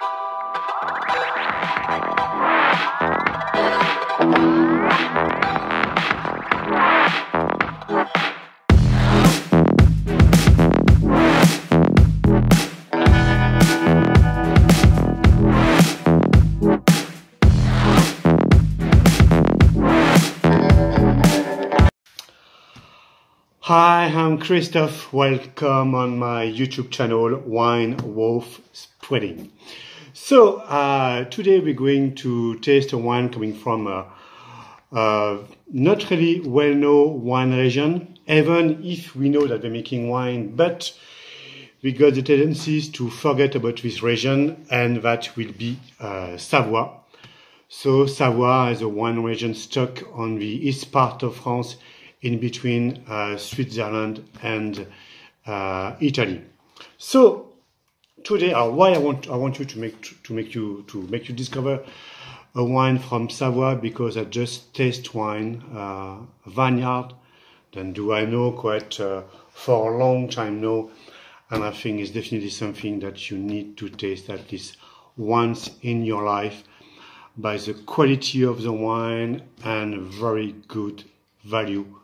Hi, I'm Christophe. Welcome on my YouTube channel, Wine Wolf Spreading. So today we're going to taste a wine coming from a not really well-known wine region, even if we know that they're making wine, but we got the tendencies to forget about this region, and that will be Savoie. So Savoie is a wine region stuck on the east part of France, in between Switzerland and Italy. So today, why I want you to make you discover a wine from Savoie, because I just taste wine vineyard. Then do I know quite for a long time now, and I think it's definitely something that you need to taste at least once in your life, by the quality of the wine and very good value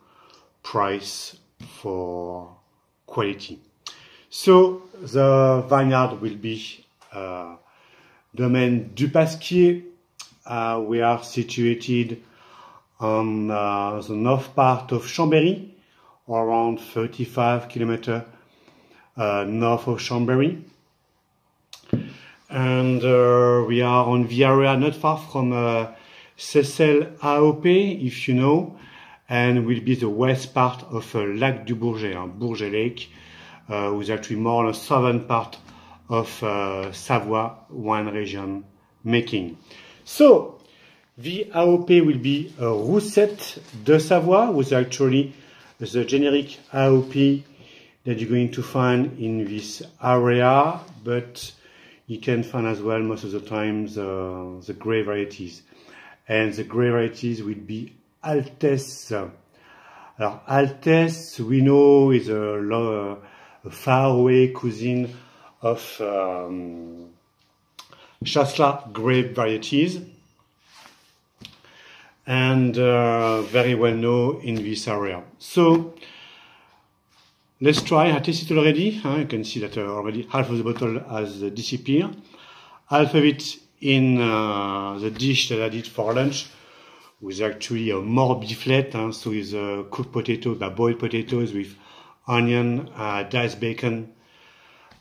price for quality. So the vineyard will be Domaine du Pasquier. We are situated on the north part of Chambéry, around 35 kilometers north of Chambéry. And we are on the area not far from Seyssel AOP, if you know, and will be the west part of Lac du Bourget, Bourget Lake, with actually more on the southern part of Savoie wine region making. So the AOP will be Roussette de Savoie, which is actually the generic AOP that you're going to find in this area, but you can find as well most of the time the grey varieties, and the grey varieties will be Altesse. Alors Altesse, we know, is a faraway cuisine of Chasselas grape varieties, and very well known in this area. So let's try. I tasted it already. You can see that already half of the bottle has disappeared. Half of it in the dish that I did for lunch, with actually a more biflet, so it's cooked potato, boiled potatoes with onion, diced bacon,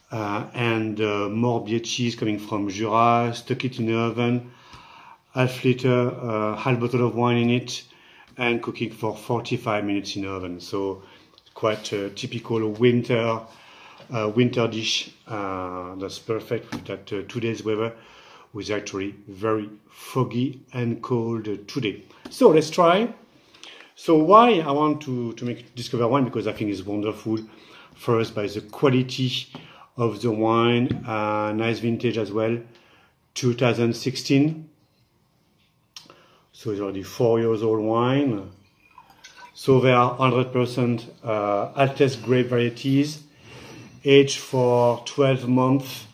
and Morbier cheese coming from Jura. Stuck it in the oven, half liter, half bottle of wine in it, and cooking for 45 minutes in the oven. So quite a typical winter dish. That's perfect with that today's weather, was actually very foggy and cold today. So let's try. So why I want to discover wine, because I think it's wonderful. First, by the quality of the wine, nice vintage as well, 2016. So it's already 4 years old wine. So they are 100% Altesse grape varieties, aged for 12 months.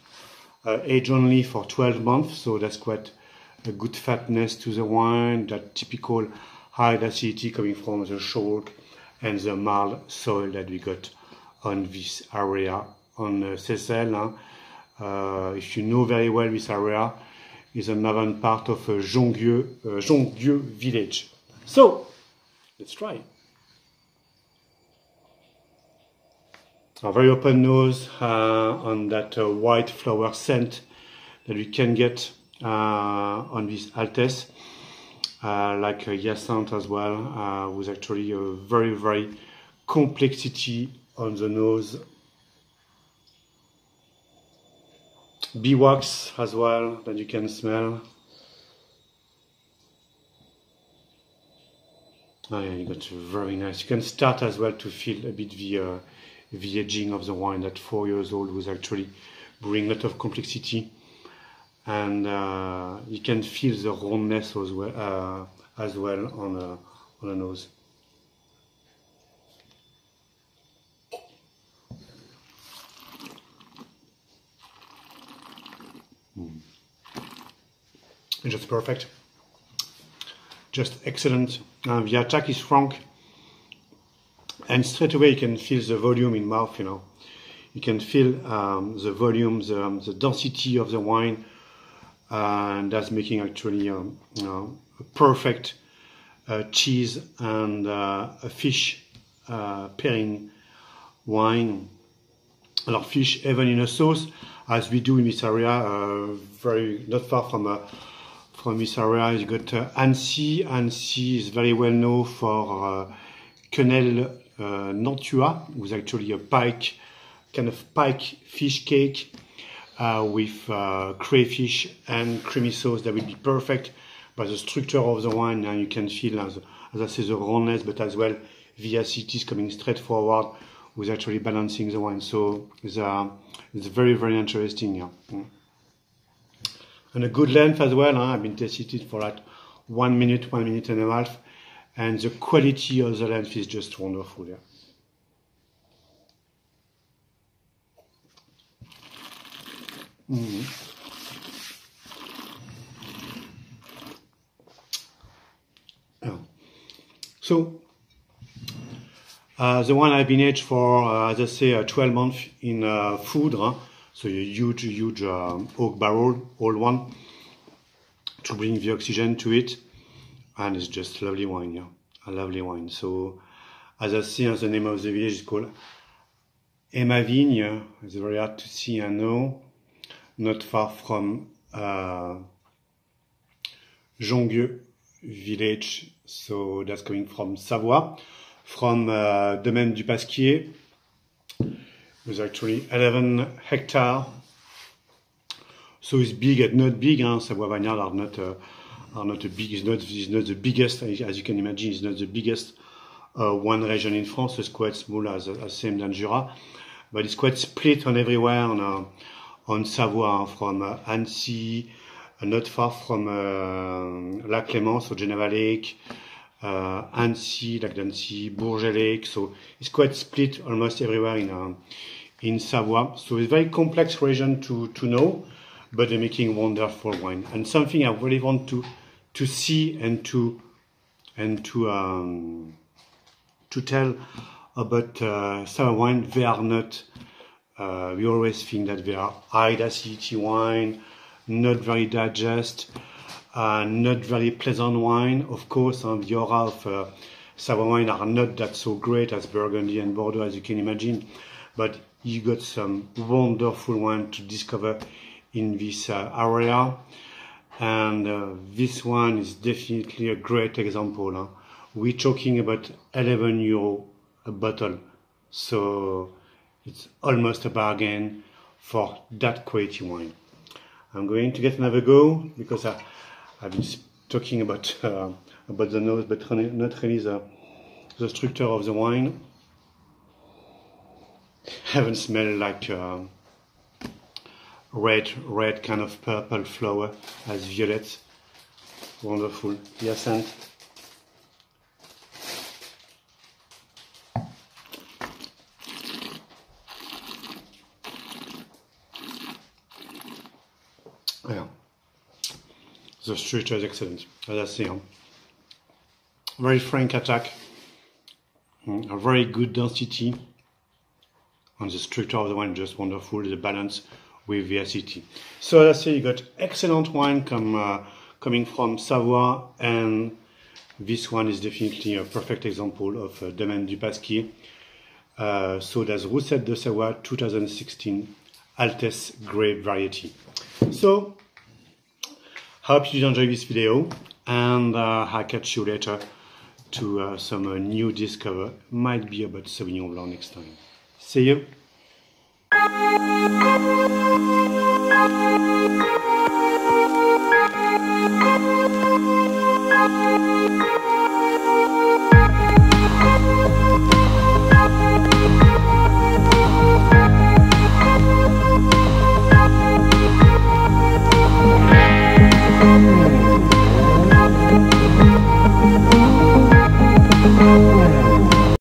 Age only for 12 months, so that's quite a good fatness to the wine, that typical high acidity coming from the chalk and the marl soil that we got on this area on Seyssel. If you know very well, this area is another part of Jonquieux village. So let's try. A very open nose on that white flower scent that we can get on this Altesse, like Hyacinthe as well, with actually a very complexity on the nose. Beeswax as well that you can smell. Oh yeah, you got very nice. You can start as well to feel a bit the aging of the wine. That 4 years old was actually bring a lot of complexity, and you can feel the roundness as well on the nose. just perfect, just excellent. The attack is strong, and straight away you can feel the volume in mouth. You can feel the volume, the density of the wine, and that's making actually a perfect cheese and a fish pairing wine. Alors fish even in a sauce, as we do in this area, very not far from this area. You got Annecy. Annecy is very well known for quenelle nantua, with actually a kind of pike fish cake with crayfish and creamy sauce that will be perfect by the structure of the wine, and you can feel, as I say, the roundness, but as well the acidity is coming straight forward with actually balancing the wine. So it's very, very interesting. Yeah. And a good length as well. I've been tasted it for like 1 minute, 1 minute and a half, and the quality of the length is just wonderful. Yeah. Yeah. So the one I've been aged for, as I say, 12 months in food. So a huge oak barrel, old one, to bring the oxygen to it, and it's just lovely wine. Yeah, a lovely wine. So as I see, the name of the village is called Emavigne. It's very hard to see, I know. Not far from Jongueux village, so that's coming from Savoie, from Domaine du Pasquier. There's actually 11 hectares, so it's big and not big. Savoie vineyards are not big. It's not the biggest, as you can imagine. It's not the biggest one region in France. It's quite small, as same than Jura, but it's quite split on everywhere on Savoie, from Annecy, not far from Lac Clément, so Geneva Lake, Annecy, Lac d'Annecy, Bourget Lake. So it's quite split almost everywhere in Savoie. So it's a very complex region to know, but they're making wonderful wine. And something I really want to see and to tell about Savoie wine. They are not. We always think that they are high acidity wine, not very digest, not very pleasant wine. Of course, the aura of Savoie wine are not that so great as Burgundy and Bordeaux, as you can imagine. But you got some wonderful wine to discover in this area, and this one is definitely a great example. We're talking about 11 euro a bottle, so it's almost a bargain for that quality wine. I'm going to get another go, because I've been talking about the nose, but not really the structure of the wine. Haven't smelled like red kind of purple flower as violet. Wonderful. Hyacinthe. Yeah, the structure is excellent, as I say. Very frank attack, a very good density, and the structure of the wine just wonderful. The balance with the acidity. So as I say, you got excellent wine coming from Savoie, and this one is definitely a perfect example of Domaine du Pasquier. So that's Roussette de Savoie 2016 Altesse grape variety. So, hope you enjoyed this video, and I'll catch you later to some new discover. Might be about Sauvignon Blanc next time. See you.